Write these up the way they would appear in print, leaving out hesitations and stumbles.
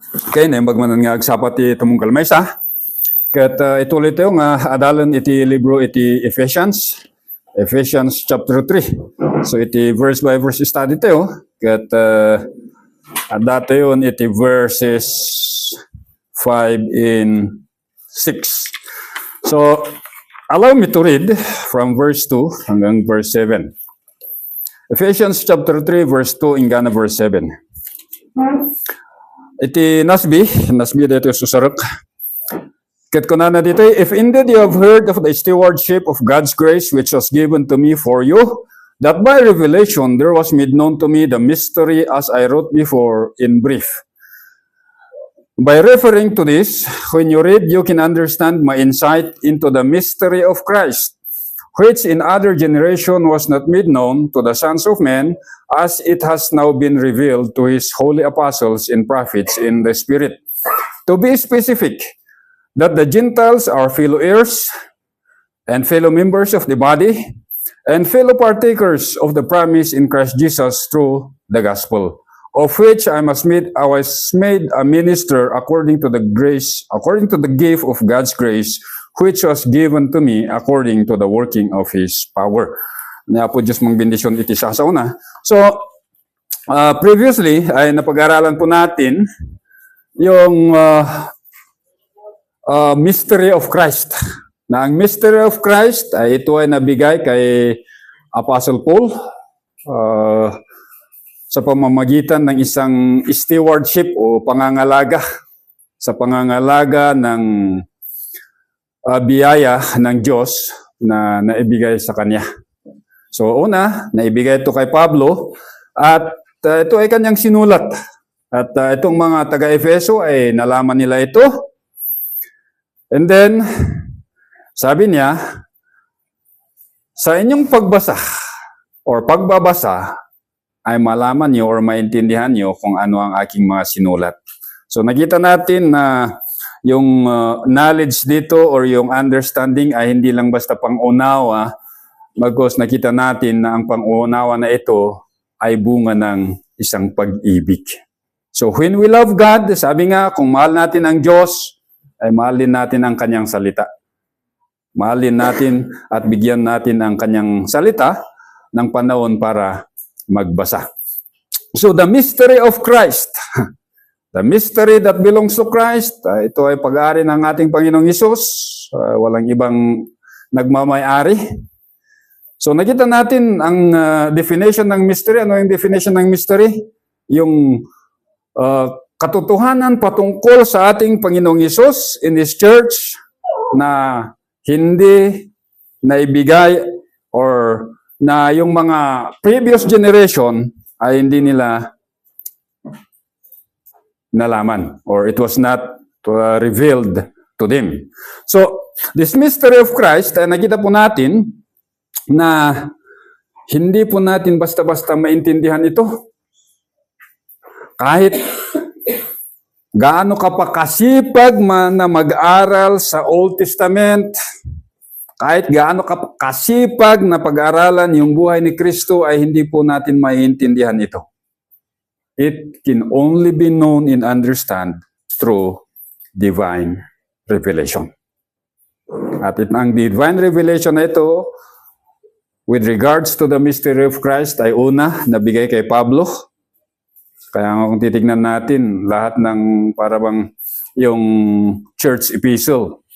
Okay, na magmanan nga agsapat iti tumungkal maysa. Ket ituloy tayo nga adalan iti libro iti Ephesians. Ephesians chapter 3. So iti verse by verse study tayo. Ket ada tayo iti verses 5 and 6. So allow me to read from verse 2 hanggang verse 7. Ephesians chapter 3 verse 2 hanggang verse 7. Iti nasbi dito susarok. Ket kunana dito, if indeed you have heard of the stewardship of God's grace which was given to me for you, that by revelation there was made known to me the mystery as I wrote before in brief. By referring to this, when you read, you can understand my insight into the mystery of Christ, which in other generation was not made known to the sons of men, as it has now been revealed to his holy apostles and prophets in the Spirit. To be specific, that the Gentiles are fellow heirs and fellow members of the body and fellow partakers of the promise in Christ Jesus through the gospel, of which I was made a minister according to the gift of God's grace, which was given to me according to the working of His power. Niya po Diyos mong bendisyon iti sa una. So, previously, ay napag-aralan po natin yung mystery of Christ. Na ang mystery of Christ, ay ito ay nabigay kay Apostle Paul sa pamamagitan ng isang stewardship o pangangalaga. Sa pangangalaga ng biyaya ng Diyos na naibigay sa kanya. So una, naibigay ito kay Pablo at ito ay kanyang sinulat. At itong mga taga-Efeso ay nalaman nila ito. And then, sabi niya, sa inyong pagbasa or pagbabasa ay malaman niyo or maintindihan niyo kung ano ang aking mga sinulat. So nakita natin na yung knowledge dito or yung understanding ay hindi lang basta pang-unawa, bagkus nakita natin na ang pang-unawa na ito ay bunga ng isang pag-ibig. So when we love God, sabi nga, kung mahal natin ang Diyos, ay mahalin natin ang kanyang salita. Mahalin natin at bigyan natin ang kanyang salita ng panahon para magbasa. So the mystery of Christ, the mystery that belongs to Christ, ito ay pag-aari ng ating Panginoong Hesus, walang ibang nagmamay-ari. So nakita natin ang definition ng mystery. Ano yung definition ng mystery? Yung katotohanan patungkol sa ating Panginoong Hesus in His church na hindi naibigay or na yung mga previous generation ay hindi nila nalaman or it was not revealed to them. So, this mystery of Christ, nakita po natin na hindi po natin basta-basta maintindihan ito. Kahit gaano ka pa kasipag na mag-aral sa Old Testament, kahit gaano ka kasipag na pag-aralan yung buhay ni Kristo, ay hindi po natin maiintindihan ito. It can only be known and understand through divine revelation. At ang divine revelation na ito, with regards to the mystery of Christ, ay una, nabigay kay Pablo. Kaya kung titignan natin, lahat ng parang yung church epistle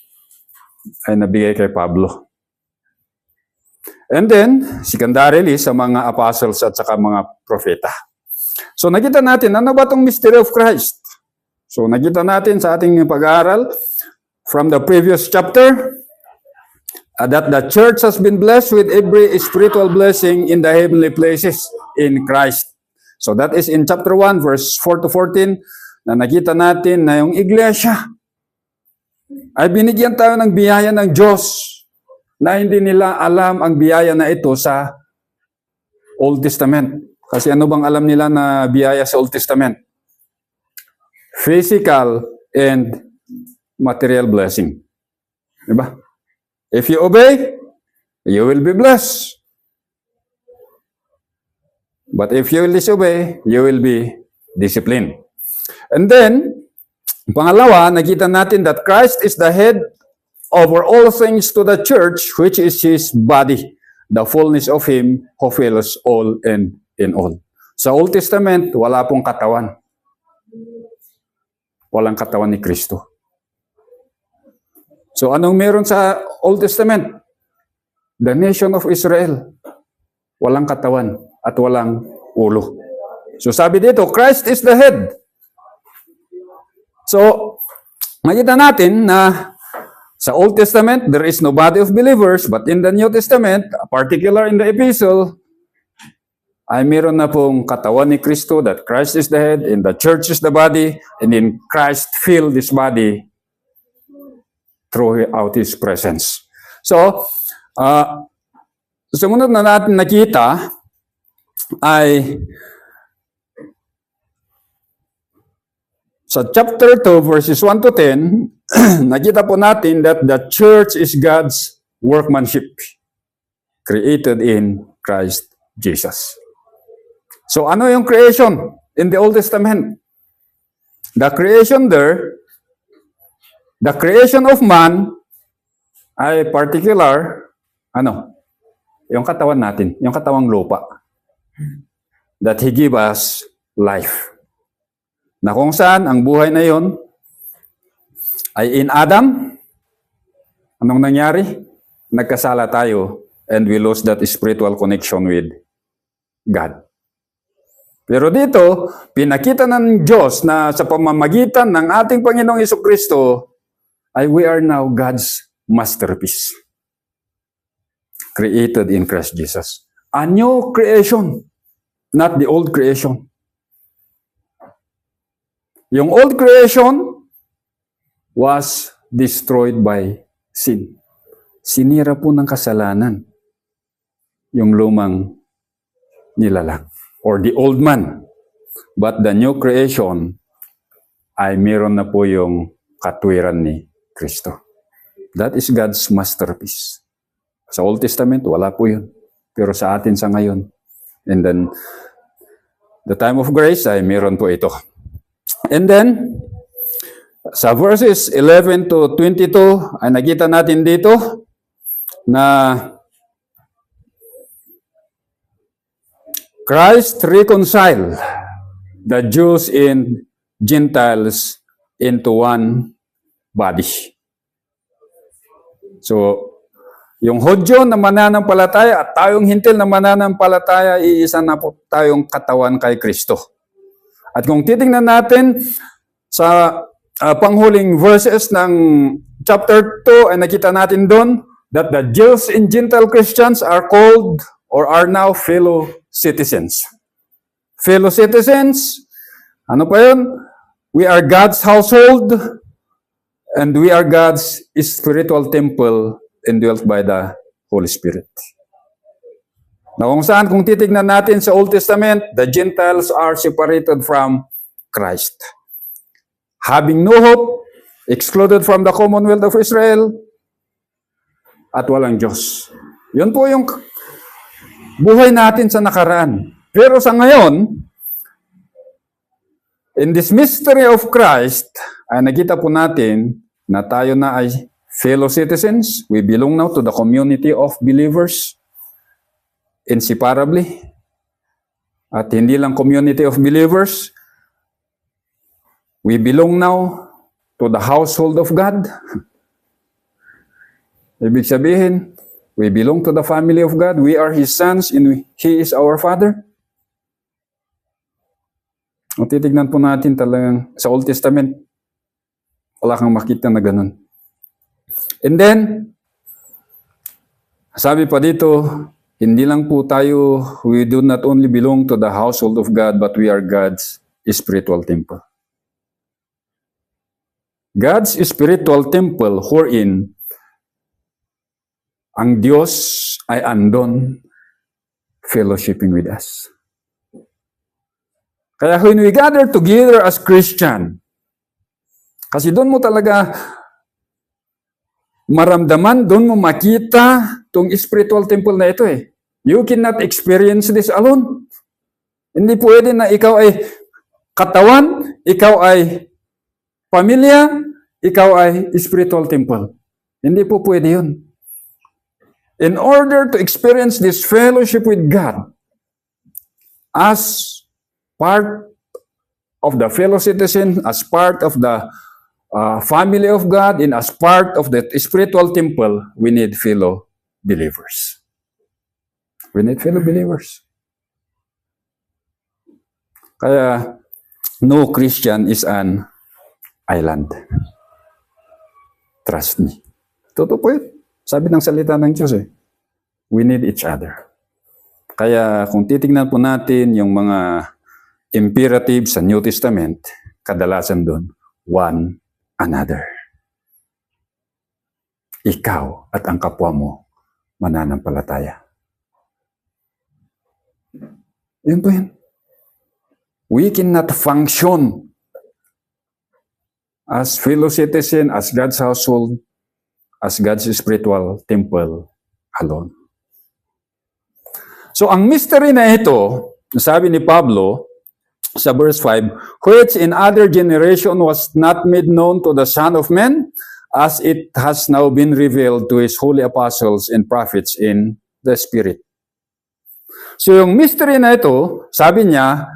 ay nabigay kay Pablo. And then, secondarily, sa mga apostles at saka mga propeta. So, nakita natin, ano ba itong mystery of Christ? So, nakita natin sa ating pag-aaral from the previous chapter, that the church has been blessed with every spiritual blessing in the heavenly places in Christ. So that is in chapter 1, verse 4 to 14, na nakita natin na yung iglesia ay binigyan tayo ng biyaya ng Diyos na hindi nila alam ang biyaya na ito sa Old Testament. Kasi ano bang alam nila na biyaya sa Old Testament? Physical and material blessing. Diba? If you obey, you will be blessed. But if you will disobey, you will be disciplined. And then, Pangalawa, nakita natin that Christ is the head over all things to the church, which is His body, the fullness of Him who fills all and in all. Sa Old Testament, wala pong katawan. Walang katawan ni Kristo. So anong meron sa Old Testament? The nation of Israel. Walang katawan at walang ulo. So sabi dito, Christ is the head. So, makita natin na sa Old Testament, there is no body of believers, but in the New Testament, particular in the epistle, ay meron na pong katawan ni Kristo, that Christ is the head, and the church is the body, and in Christ fill this body throughout His presence. So, sumunod na natin nakita ay sa chapter 2, verses 1 to 10, nakita po natin that the church is God's workmanship, created in Christ Jesus. So ano yung creation in the Old Testament? The creation there, the creation of man, ay particular, yung katawan natin, yung katawang lupa, that He give us life. Na kung saan ang buhay na yon ay in Adam. Anong nangyari? Nagkasala tayo and we lose that spiritual connection with God. Pero dito, pinakita ng Diyos na sa pamamagitan ng ating Panginoong Jesucristo ay we are now God's masterpiece. Created in Christ Jesus. A new creation, not the old creation. Yung old creation was destroyed by sin. Sinira po ng kasalanan yung lumang nilalang or the old man. But the new creation ay meron na po yung katwiran ni Kristo. That is God's masterpiece. Sa Old Testament, wala po yun. Pero sa atin sa ngayon. And then, the time of grace ay meron po ito. And then, sa verses 11 to 22, ay nakita natin dito na Christ reconciled the Jews and Gentiles into one body. So, yung Hudyo na mananampalataya at tayong Hintil na mananampalataya, iisa na po tayong katawan kay Kristo. At kung titingnan natin sa panghuling verses ng chapter 2, ay nakita natin doon that the Jews and Gentile Christians are called or are now fellow citizens. Fellow citizens, ano pa yun? We are God's household and we are God's spiritual temple indwelt by the Holy Spirit. Na kung saan, kung titignan natin sa Old Testament, the Gentiles are separated from Christ. Having no hope, excluded from the commonwealth of Israel, at walang Diyos. Yun po yung buhay natin sa nakaraan. Pero sa ngayon, in this mystery of Christ, ay nakita po natin na tayo na ay fellow citizens. We belong now to the community of believers. Inseparably. At hindi lang community of believers, we belong now to the household of God. Ibig sabihin, we belong to the family of God. We are His sons and He is our Father. Kung titignan po natin talagang sa Old Testament, wala kang makita na ganun. And then, sabi pa dito, hindi lang po tayo, we do not only belong to the household of God, but we are God's spiritual temple. God's spiritual temple wherein ang Diyos ay andon fellowshipping with us. Kaya when we gather together as Christian, kasi doon mo talaga maramdaman, doon mo makita itong spiritual temple na ito eh. You cannot experience this alone. Hindi pwede na ikaw ay katawan, ikaw ay pamilya, ikaw ay spiritual temple. Hindi po pwede yun. In order to experience this fellowship with God as part of the fellow citizen, as part of the family of God, and as part of the spiritual temple, we need fellow believers. We need fellow believers. Kaya, no Christian is an island. Trust me. Totoo po yun. Sabi ng salita ng Diyos we need each other. Kaya kung titingnan po natin yung mga imperatives sa New Testament, kadalasan doon, one another. Ikaw at ang kapwa mo mananampalataya. Yun po yun. We cannot function as fellow citizen, as God's household, as God's spiritual temple alone. So ang mystery na ito, sabi ni Pablo sa verse 5, which in other generation was not made known to the Son of Man, as it has now been revealed to His holy apostles and prophets in the Spirit. So yung mystery na ito, sabi niya,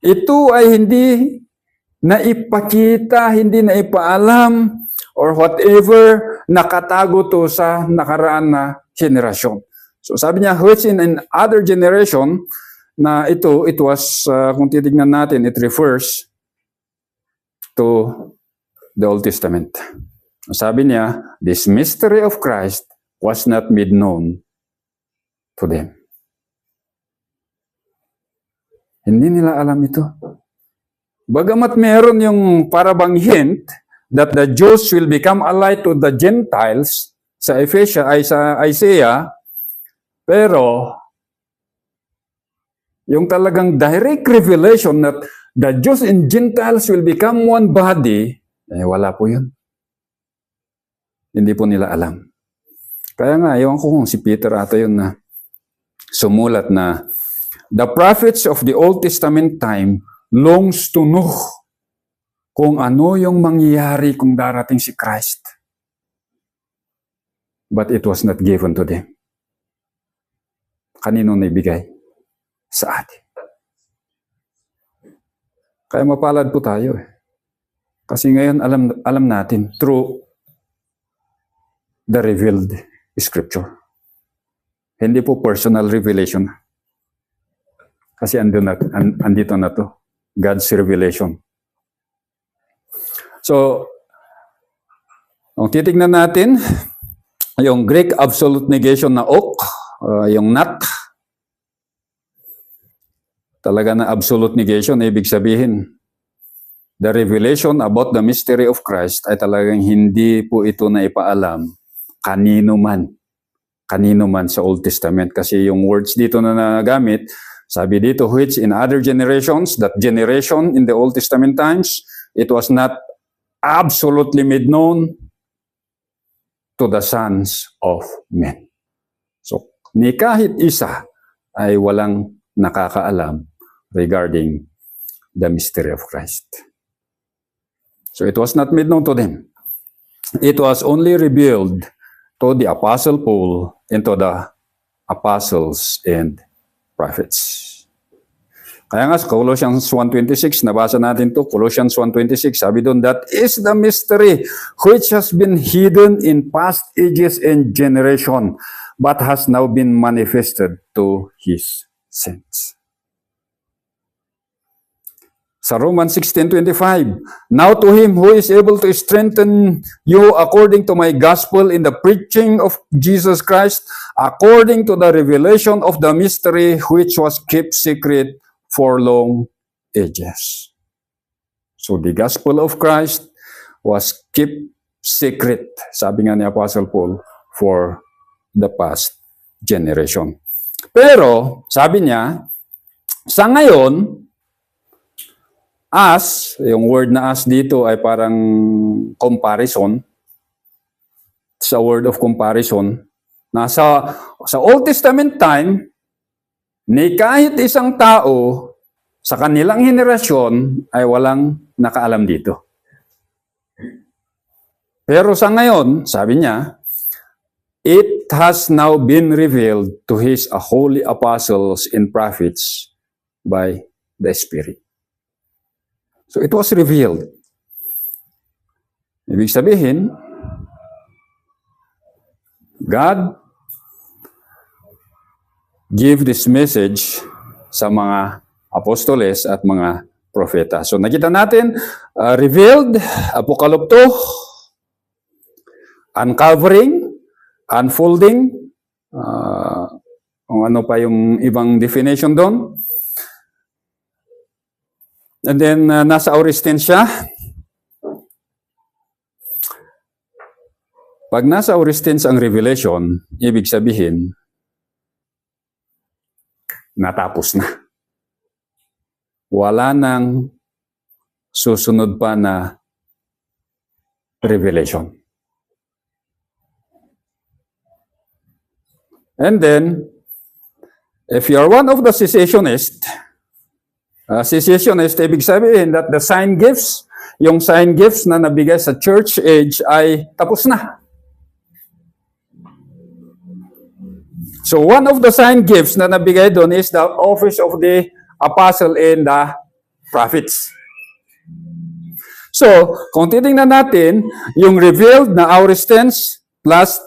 ito ay hindi naipakita, hindi naipaalam, or whatever, nakatago to sa nakaraan na generasyon. So sabi niya, which in other generation, na ito, it was, kung titignan natin, it refers to the Old Testament. Sabi niya, this mystery of Christ was not made known to them. Hindi nila alam ito. Bagamat meron yung parabang hint that the Jews will become allied to the Gentiles sa Isaiah, pero yung talagang direct revelation that the Jews and Gentiles will become one body, wala po yun. Hindi po nila alam. Kaya nga, ewan ko kung si Peter ata yun na sumulat na the prophets of the Old Testament time longs to know kung ano yung mangyayari kung darating si Christ. But it was not given to them. Kanino naibigay? Sa atin. Kaya mapalad po tayo Kasi ngayon alam natin through the revealed scripture. Hindi po personal revelation. Kasi andito na to. God's revelation. So, kung titignan natin, yung Greek absolute negation na ok, yung not, talaga na absolute negation, ibig sabihin, the revelation about the mystery of Christ ay talagang hindi po ito na ipaalam kanino man sa Old Testament. Kasi yung words dito na nagamit, sabi dito, which in other generations, that generation in the Old Testament times, it was not absolutely made known to the sons of men. So, ni kahit isa ay walang nakakaalam regarding the mystery of Christ. So, it was not made known to them. It was only revealed to the Apostle Paul and to the apostles and prophets. Kaya nga sa Colossians 1:26, nabasa natin to, Colossians 1:26, sabi doon, that is the mystery which has been hidden in past ages and generation, but has now been manifested to His saints. Sa Romans 16:25, now to Him who is able to strengthen you according to my gospel in the preaching of Jesus Christ, according to the revelation of the mystery which was kept secret for long ages. So the gospel of Christ was kept secret, sabi nga ni Apostle Paul, for the past generation. Pero, sabi niya, sa ngayon, as, yung word na as dito ay parang comparison, sa word of comparison, na sa Old Testament time, ni kahit isang tao sa kanilang henerasyon ay walang nakaalam dito. Pero sa ngayon, sabi niya, it has now been revealed to His holy apostles and prophets by the Spirit. So it was revealed. Ibig sabihin, God gave this message sa mga apostoles at mga propeta. So nakita natin, revealed, apokalupto, uncovering, unfolding, kung ano pa yung ibang definition doon. And then, nasa aoristen siya. Pag nasa aoristens ang revelation, ibig sabihin, natapos na. Wala nang susunod pa na revelation. And then, if you are one of the cessationist, ibig sabihin that the sign gifts, yung sign gifts na nabigay sa church age ay tapos na. So one of the sign gifts na nabigay doon is the office of the apostle and the prophets. So, kung titingnan natin, yung revealed na aoristens plus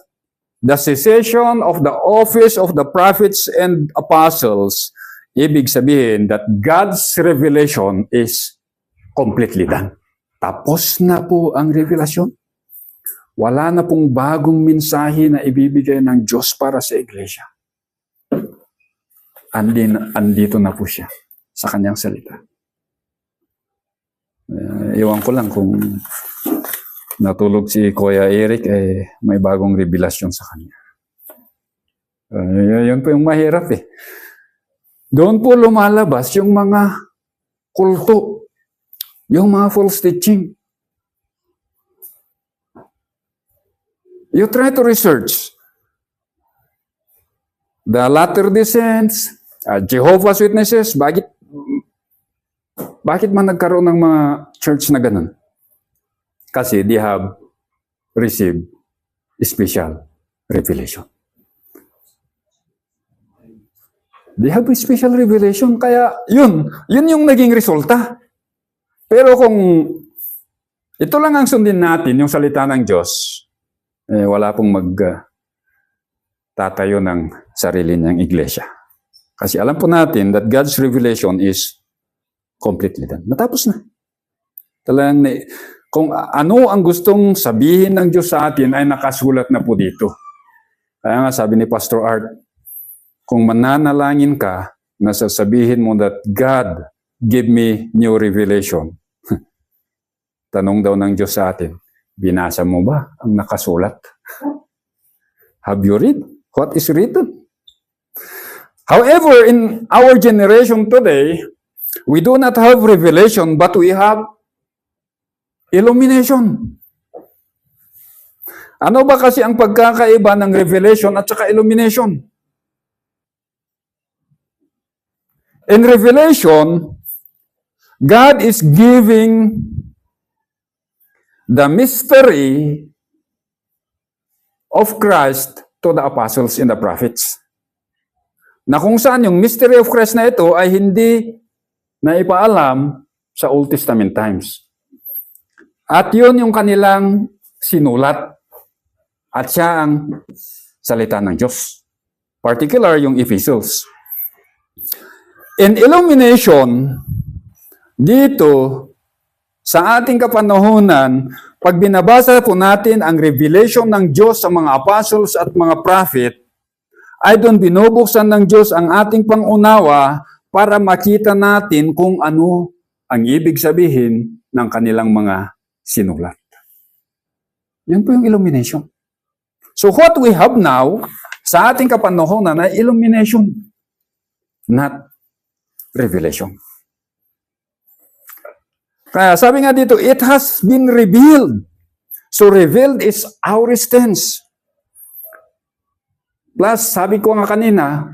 the cessation of the office of the prophets and apostles, ibig sabihin that God's revelation is completely done. Tapos na po ang revelasyon. Wala na pong bagong mensahe na ibibigay ng Diyos para sa iglesia. Andito na po siya sa kanyang salita. Iwan ko lang kung natulog si Kuya Eric, may bagong revelasyon sa kanya. Yun po yung mahirap eh. Doon po lumalabas yung mga kulto, yung mga false teaching. You try to research the Latter-day Saints, Jehovah's Witnesses, bakit man nagkaroon ng mga church na ganun? Kasi they have received special revelation. They have a special revelation, kaya yun yung naging resulta. Pero kung ito lang ang sundin natin, yung salita ng Diyos, wala pong tatayo ng sarili niyang iglesia. Kasi alam po natin that God's revelation is completely done. Natapos na. Talagang, kung ano ang gustong sabihin ng Diyos sa atin ay nakasulat na po dito. Kaya nga sabi ni Pastor Art, kung mananalangin ka, nasasabihin mo that God give me new revelation. Tanong daw ng Diyos sa atin, binasa mo ba ang nakasulat? Have you read what is written? However, in our generation today, we do not have revelation, but we have illumination. Ano ba kasi ang pagkakaiba ng revelation at saka illumination? In revelation, God is giving the mystery of Christ to the apostles and the prophets. Na kung saan yung mystery of Christ na ito ay hindi na ipaalam sa Old Testament times. At yun yung kanilang sinulat. At siya ang salita ng Diyos. Particular yung epistles. In illumination, dito, sa ating kapanahunan, pag binabasa po natin ang revelation ng Diyos sa mga apostles at mga prophet, ay doon binubuksan ng Diyos ang ating pangunawa para makita natin kung ano ang ibig sabihin ng kanilang mga sinulat. Yun po yung illumination. So what we have now, sa ating kapanahunan ay illumination, not revelation. Kaya sabi nga dito, it has been revealed. So revealed is aorist tense. Plus, sabi ko nga kanina,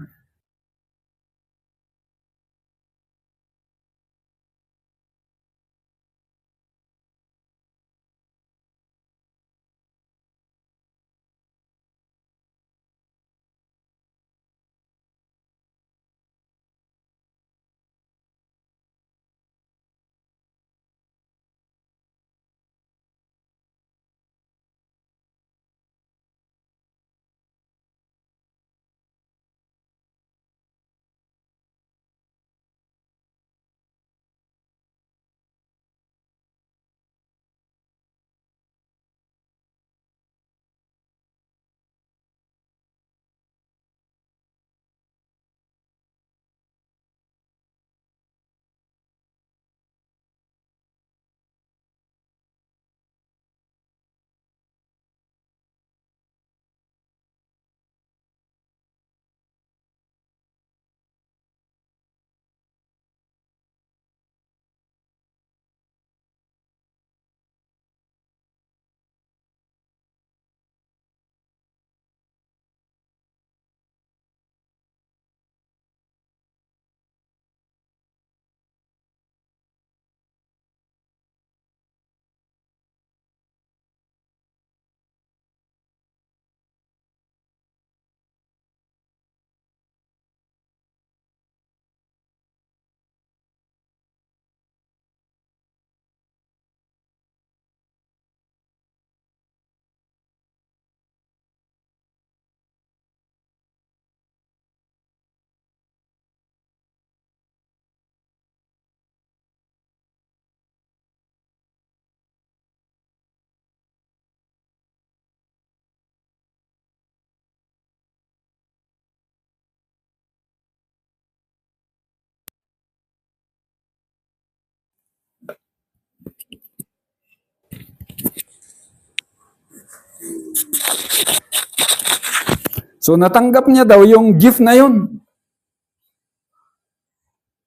So natanggap niya daw yung gift na yun.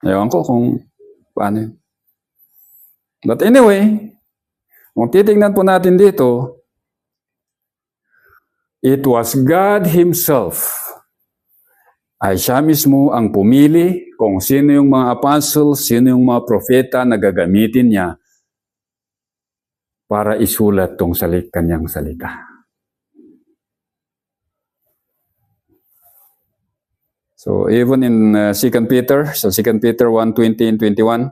Ewan ko kung paano yun. But anyway, kung titignan po natin dito, it was God Himself. Ay siya mismo ang pumili kung sino yung mga apostles, sino yung mga propeta na gagamitin niya para isulat tong kanyang salita. So even in 2 Peter, sa 2 Peter 1:20 and 21,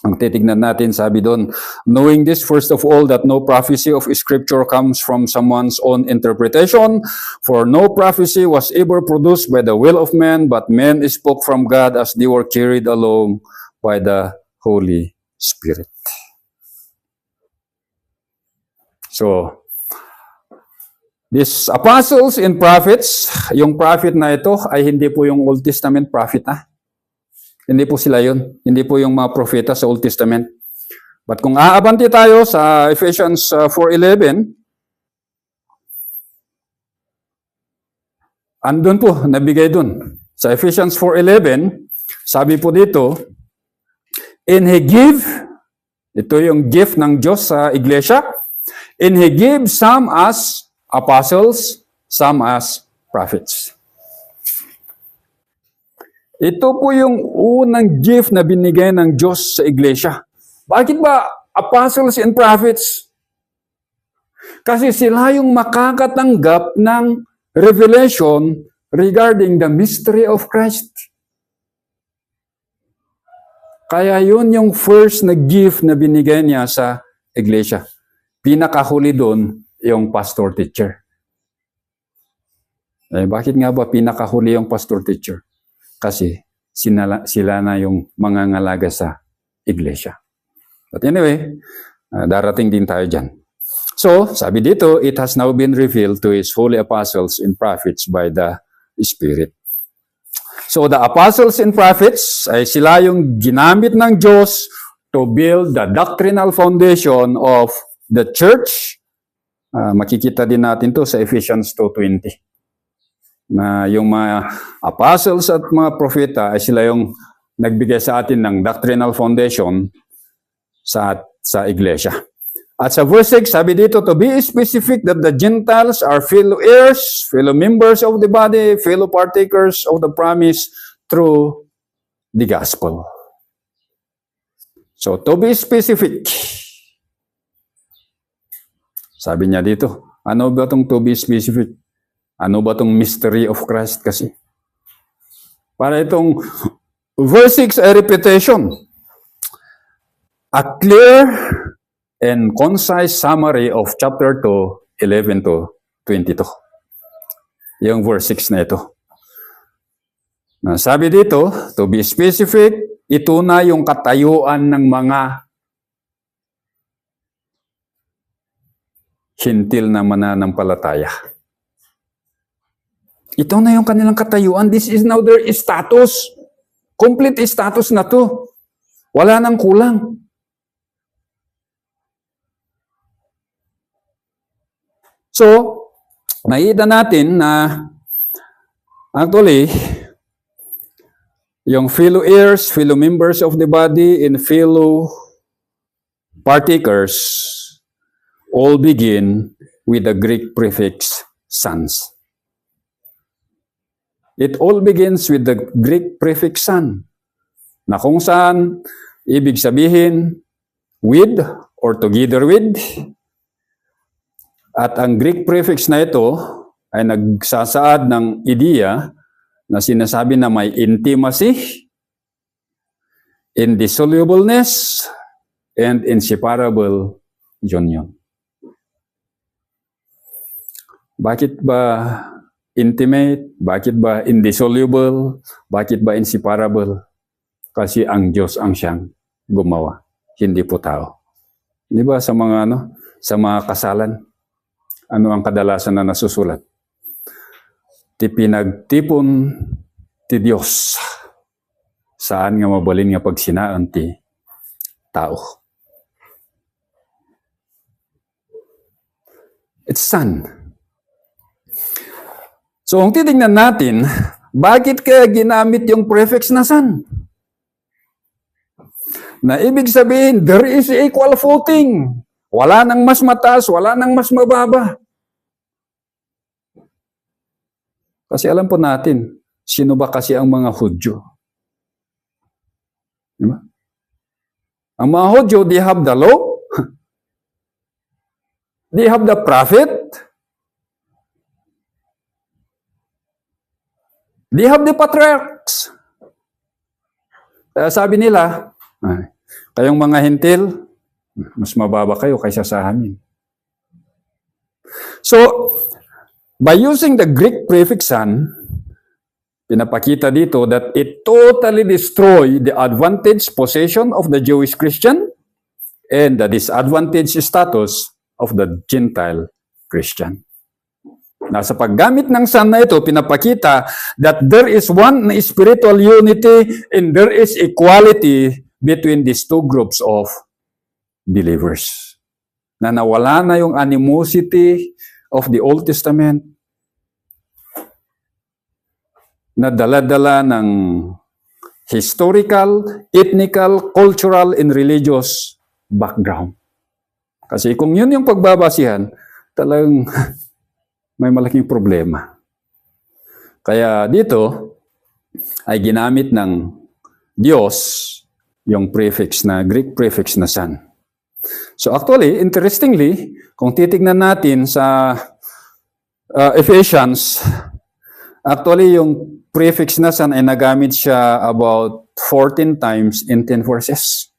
ang titignan natin, sabi doon, knowing this first of all, that no prophecy of Scripture comes from someone's own interpretation, for no prophecy was ever produced by the will of man, but men spoke from God as they were carried along by the Holy Spirit. So, these apostles and prophets, yung prophet na ito ay hindi po yung Old Testament prophet na. Hindi po sila yun. Hindi po yung mga propeta sa Old Testament. But kung aabanti tayo sa Ephesians 4:11, andun po, nabigay dun. Sa Ephesians 4:11, sabi po dito, and He give, ito yung gift ng Diyos sa iglesia, and He gave some as apostles, some as prophets. Ito po yung unang gift na binigay ng Diyos sa iglesia. Bakit ba apostles and prophets? Kasi sila yung makakatanggap ng revelation regarding the mystery of Christ. Kaya yun yung first na gift na binigay niya sa iglesia. Pinakahuli doon yung pastor teacher. Bakit nga ba pinakahuli yung pastor teacher? Kasi sila na yung mangangalaga sa iglesia. But anyway, darating din tayo dyan. So, sabi dito, it has now been revealed to His holy apostles and prophets by the Spirit. So, the apostles and prophets ay sila yung ginamit ng Diyos to build the doctrinal foundation of the church. Makikita din natin to sa Ephesians 2:20. Na yung mga apostles at mga propeta ay sila yung nagbigay sa atin ng doctrinal foundation sa iglesia. At sa verse 6, sabi dito, to be specific that the Gentiles are fellow heirs, fellow members of the body, fellow partakers of the promise through the gospel. So, to be specific. Sabi niya dito, ano ba itong to be specific? Ano ba itong mystery of Christ kasi? Para itong verse 6 ay repetition. A clear and concise summary of chapter 2, 11 to 22. Yung verse 6 na ito. Sabi dito, to be specific, ito na yung katayuan ng mga hintil na mananampalataya. Ito na yung kanilang katayuan. This is now their status. Complete status na to. Wala nang kulang. So, nakita natin na actually, yung fellow heirs, fellow members of the body, and fellow partakers all begin with the Greek prefix sons. It all begins with the Greek prefix son, na kung saan ibig sabihin with or together with. At ang Greek prefix na ito ay nagsasaad ng ideya na sinasabi na may intimacy, indissolubleness, and inseparable union. Bakit ba intimate? Bakit ba indissoluble? Bakit ba inseparable? Kasi ang Diyos ang siyang gumawa, hindi po tao. Di ba sa mga sa mga kasalan, ano ang kadalasan na nasusulat? Ti pinagtipon ti Diyos, saan nga mabalin nga pagsinaan ti tao. It's son. So, kung titignan natin, bakit kaya ginamit yung prefix na son? Na ibig sabihin, there is equal footing. Wala nang mas mataas, wala nang mas mababa. Kasi alam po natin, sino ba kasi ang mga Hudyo? Diba? Ang mga Hudyo, they have the law, they have the prophet, they have the patriarchs. Kaya sabi nila, kayong mga Hentil, mas mababa kayo kaysa sa amin. So, by using the Greek prefix son, pinapakita dito that it totally destroy the advantage possession of the Jewish Christian and the disadvantage status of the Gentile Christian. Sa paggamit ng son na ito, pinapakita that there is one spiritual unity and there is equality between these two groups of believers. Na nawala na yung animosity of the Old Testament na dala-dala ng historical, ethnical, cultural, and religious background. Kasi kung yun yung pagbabasihan, talagang may malaking problema. Kaya dito ay ginamit ng Diyos yung prefix na, Greek prefix na son. So actually, interestingly, kung titignan natin sa Ephesians, actually yung prefix na son ay nagamit siya about 14 times in 10 verses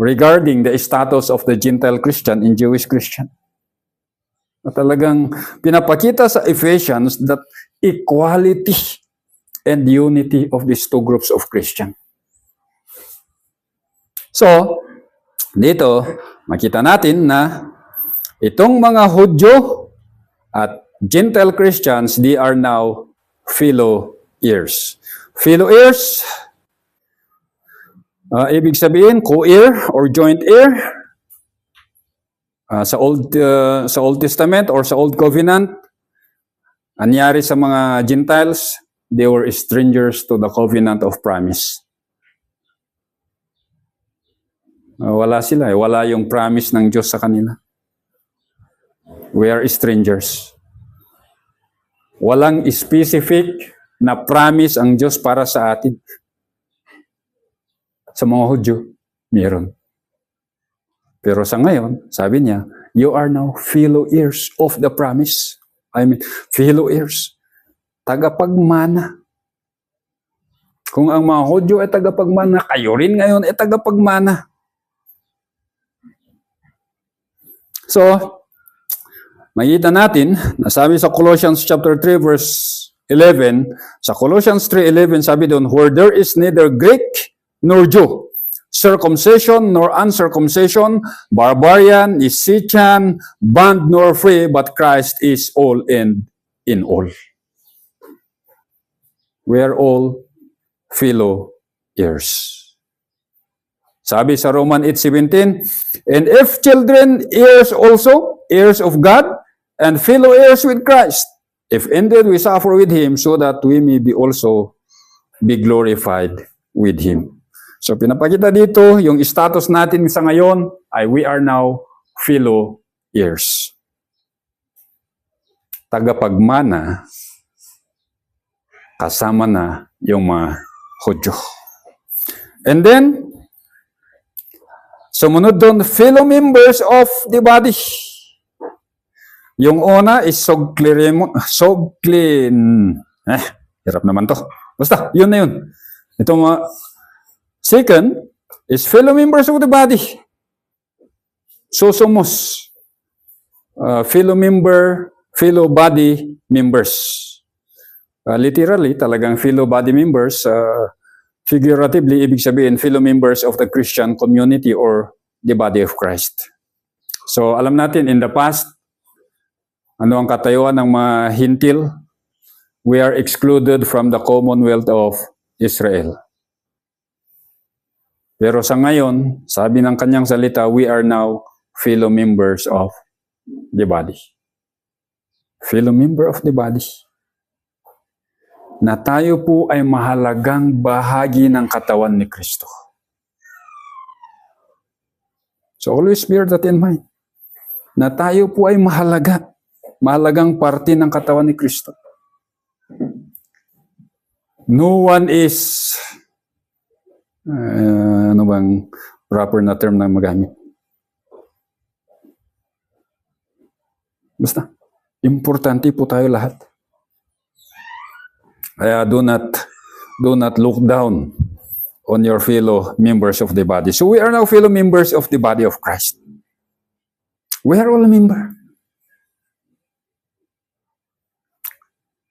regarding the status of the Gentile Christian and Jewish Christian. At talagang pinapakita sa Ephesians that equality and unity of these two groups of Christian. So, dito, makita natin na itong mga Hudyo at Gentile Christians, they are now fellow heirs. Fellow heirs, ibig sabihin, co-heir or joint heir. Sa Old Testament or sa Old Covenant, anyari sa mga Gentiles, they were strangers to the covenant of promise. Wala sila eh. Wala yung promise ng Diyos sa kanila. We are strangers. Walang specific na promise ang Diyos para sa atin. Sa mga Hudyo, meron. Pero sa ngayon, sabi niya, you are now fellow heirs of the promise. I mean, fellow heirs. Tagapagmana. Kung ang mga Hudyo ay tagapagmana, kayo rin ngayon ay tagapagmana. So, makita natin, nasabi sa Colossians chapter 3 verse 11, sa Colossians 3:11 sabi doon, where there is neither Greek nor Jew, circumcision nor uncircumcision, barbarian, Scythian, bond nor free, but Christ is all and in all. We are all fellow heirs. Sabi sa Roman 8:17, and if children, heirs also, heirs of God, and fellow heirs with Christ, if indeed we suffer with Him, so that we may be also be glorified with Him. So pinapakita dito, yung status natin sa ngayon ay we are now fellow heirs. Tagapagmana, kasama na yung mga Hudyo. And then, sumunod doon, fellow members of the body. Yung una is hirap naman to. Basta, yun na yun. Ito mga, second is fellow members of the body. Sosomos. Fellow body members. Literally, talagang fellow body members, figuratively, ibig sabihin, fellow members of the Christian community or the body of Christ. So, alam natin, in the past, ano ang katayuan ng mga Hintil? We are excluded from the Commonwealth of Israel. Pero sa ngayon, sabi ng kanyang salita, we are now fellow members of the body. fellow member of the body, na tayo po ay mahalagang bahagi ng katawan ni Kristo. So always bear that in mind, na tayo po ay mahalagang parte ng katawan ni Kristo. No one is, ano bang proper na term na magamit? Basta, importante po tayo lahat. Kaya do not look down on your fellow members of the body. So we are now fellow members of the body of Christ. We are all a member.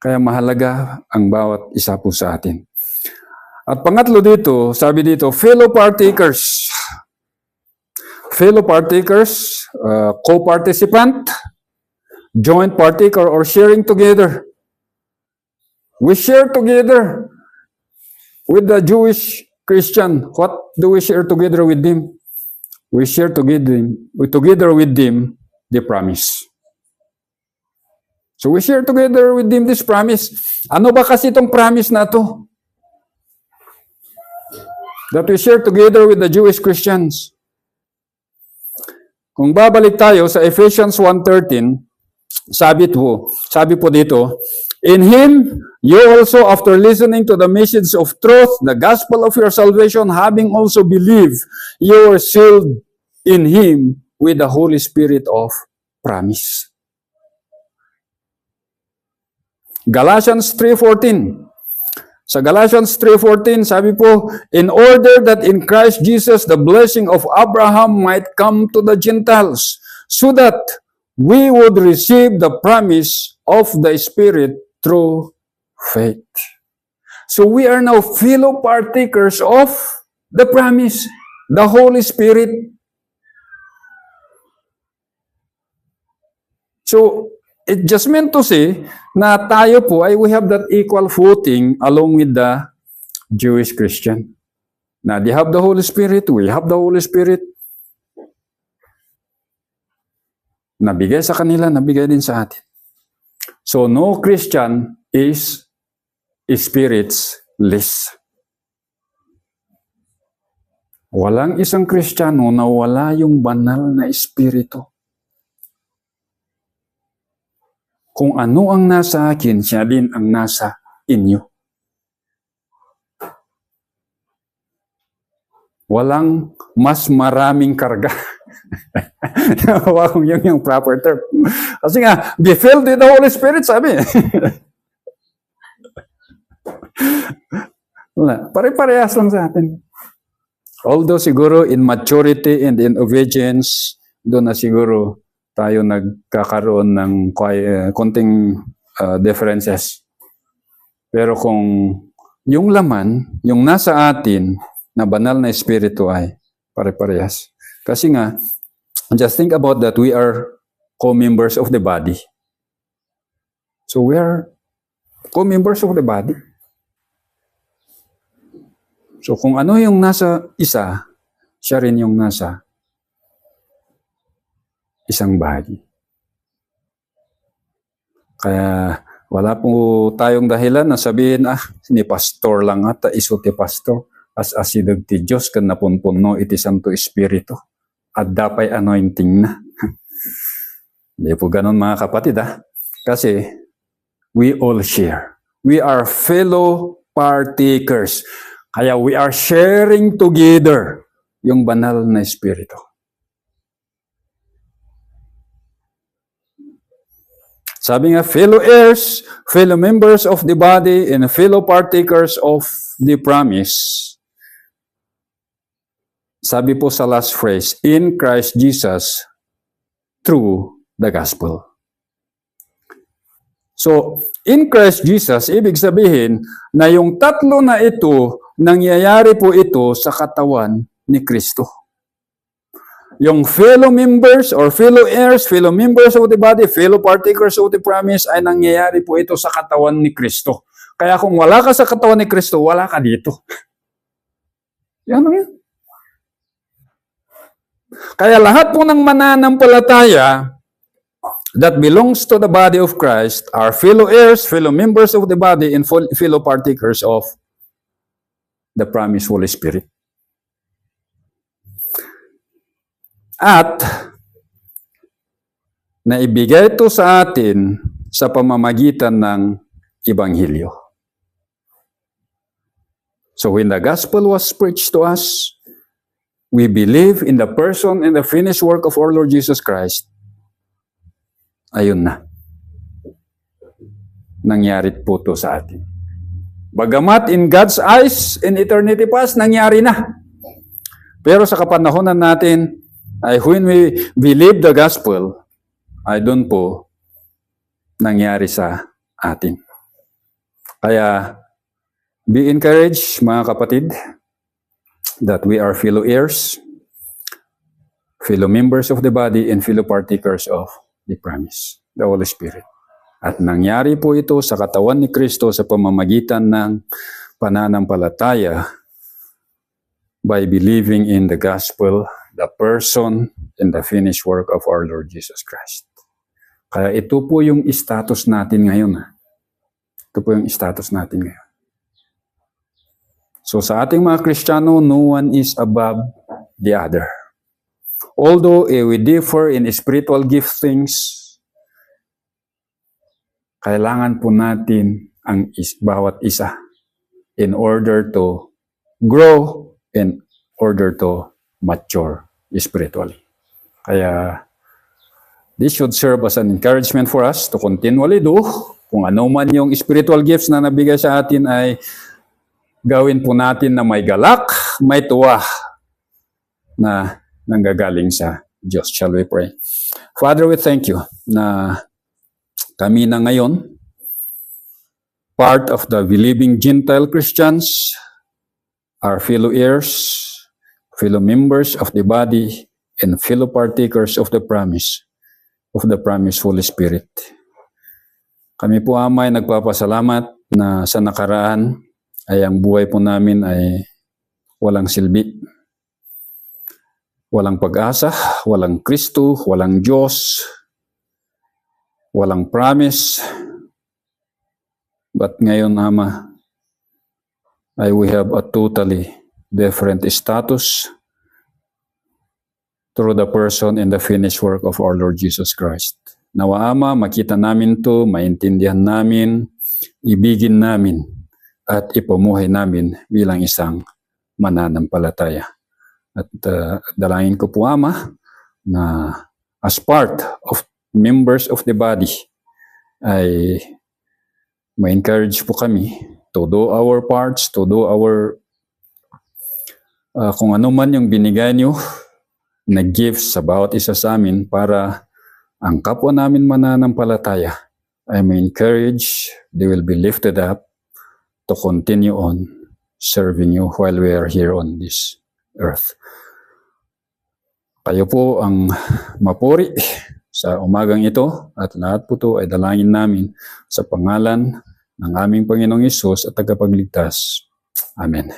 Kaya mahalaga ang bawat isa po sa atin. At pangatlo dito, sabi dito, fellow partakers. Fellow partakers, co-participant, joint partaker, or sharing together. We share together with the Jewish Christian. What do we share together with them? We share together with them the promise. So we share together with them this promise. Ano ba kasi itong promise na to? That we share together with the Jewish Christians. Kung babalik tayo sa Ephesians 1:13, sabi po dito, in Him, you also after listening to the message of truth, the gospel of your salvation, having also believed, you are sealed in Him with the Holy Spirit of promise. Galatians 3:14. Sa Galatians 3:14, sabi po, in order that in Christ Jesus the blessing of Abraham might come to the Gentiles, so that we would receive the promise of the Spirit through faith. So we are now fellow partakers of the promise, the Holy Spirit. So, it just meant to say na tayo po ay we have that equal footing along with the Jewish Christian. Na they have the Holy Spirit, we have the Holy Spirit. Nabigay sa kanila, nabigay din sa atin. So no Christian is spiritless. Walang isang Kristiyano na wala yung banal na espiritu. Kung ano ang nasa akin, siya din ang nasa inyo. Walang mas maraming karga. Kung yun yung proper term. Kasi nga, be filled with the Holy Spirit, sabi. Wala. Pare-parehas lang sa atin. Although siguro in maturity and in obedience, doon na siguro tayo nagkakaroon ng konting differences. Pero kung yung laman, yung nasa atin, na banal na espiritu ay pare-parehas. Kasi nga, just think about that, we are co-members of the body. So we are co-members of the body. So kung ano yung nasa isa, siya rin yung nasa isang bahagi. Kaya wala po tayong dahilan na sabihin, ni pastor lang ata, iso ti pastor, as asidog ti Diyos, kan napunpuno iti Santo Espiritu, at dapay anointing na. Hindi po ganun mga kapatid Kasi we all share. We are fellow partakers. Kaya we are sharing together yung banal na Espiritu. Sabi nga, fellow heirs, fellow members of the body, and fellow partakers of the promise. Sabi po sa last phrase, in Christ Jesus, through the gospel. So, in Christ Jesus, ibig sabihin na yung tatlo na ito, nangyayari po ito sa katawan ni Kristo. Yung fellow members or fellow heirs, fellow members of the body, fellow partakers of the promise ay nangyayari po ito sa katawan ni Kristo. Kaya kung wala ka sa katawan ni Kristo, wala ka dito. Yan lang yan. Kaya lahat po ng mananampalataya that belongs to the body of Christ are fellow heirs, fellow members of the body, and fellow partakers of the promised Holy Spirit. At naibigay ito sa atin sa pamamagitan ng Ebanghelyo. So when the gospel was preached to us, we believe in the person and the finished work of our Lord Jesus Christ. Ayun na. Nangyari po ito sa atin. Bagamat in God's eyes, in eternity past, nangyari na. Pero sa kapanahonan natin, ay when we believe the gospel, ay doon po nangyari sa atin. Kaya, be encouraged, mga kapatid, that we are fellow heirs, fellow members of the body, and fellow partakers of the promise, the Holy Spirit. At nangyari po ito sa katawan ni Kristo sa pamamagitan ng pananampalataya by believing in the gospel, the person, and the finished work of our Lord Jesus Christ. Kaya ito po yung status natin ngayon. Ito po yung status natin ngayon. So sa ating mga Kristiyano, no one is above the other. Although we differ in spiritual giftings, kailangan po natin ang bawat isa in order to grow, in order to mature spiritually. Kaya this should serve as an encouragement for us to continually do. Kung ano man yung spiritual gifts na nabigay sa atin ay gawin po natin na may galak, may tuwa na nanggagaling sa Diyos. Shall we pray? Father, we thank you na kami na ngayon, part of the believing Gentile Christians, our fellow heirs, fellow members of the body, and fellow partakers of the promise Holy Spirit. Kami po, Ama, ay nagpapasalamat na sa nakaraan ay ang buhay po namin ay walang silbi. Walang pag-asa, walang Kristo, walang Diyos, walang promise. But ngayon, Ama, we have a totally different status through the person and the finished work of our Lord Jesus Christ. Nawa, Ama, makita namin to, maintindihan namin, ibigin namin, at ipamuhay namin bilang isang mananampalataya. At dalangin ko po, Ama, na as part of members of the body, ay ma-encourage po kami to do our parts, to do our kung ano man yung binigay niyo na gifts sa bawat isa sa amin para ang kapwa namin mananampalataya ay ma-encourage, they will be lifted up to continue on serving you while we are here on this earth. Kayo po ang mapuri sa umagang ito at lahat po ito ay dalangin namin sa pangalan ng aming Panginoong Hesus at Tagapagligtas. Amen.